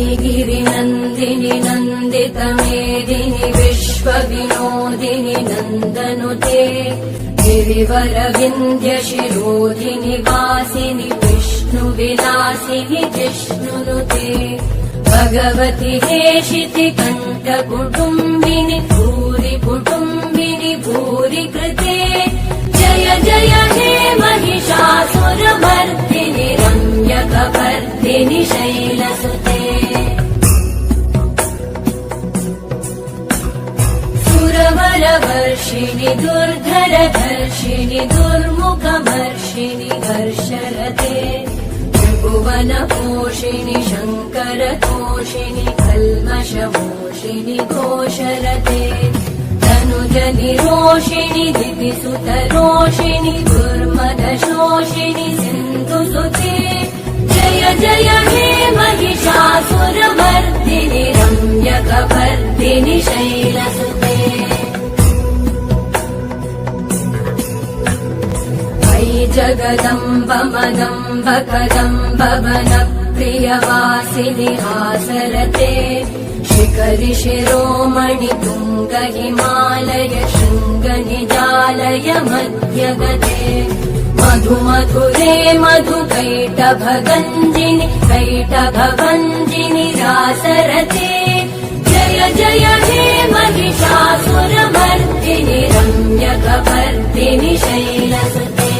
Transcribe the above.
श्रीगिरिनन्दिनि नन्दितमेदिनि विश्वविनोदिनि नन्दनुते गिरिवरविन्द्यशिरोधिनि वासिनि विष्णुविलासिनि जिष्णुनुते भगवति हेशिति कण्ठकुटुम्बिनि भूरि कुटुम्बिनि भूरि कृते जय जय हे महिषासुरमर्दिनि रम्यकपर्दिनि शैलसुते सुरवरवर्षिणि दुर्धरधर्षिणि दुर्मुखमर्षिणि हर्षरते त्रिभुवनपोषिणि शङ्करतोषिणि कल्मषमोषिणि घोषरते तनुजनिरोषिणि दितिसुतरोषिणि दुर्मदशोषिणि सिन्धुसुते जय जय हे महिषासुरमर्दिनि रम्यकपर्दिनि शैलसुते जगदम्ब मदम्ब कदम्ब वनप्रियवासिनि हासरते शिखरि शिरोमणि तुङ्ग हिमालय शृङ्ग निजालय मध्यगते मधु मधुरे मधु कैटभगञ्जिनि कैटभभञ्जिनि रासरते जय जय हे महिषासुरमर्दिनि रम्यकपर्दिनि शैलसुते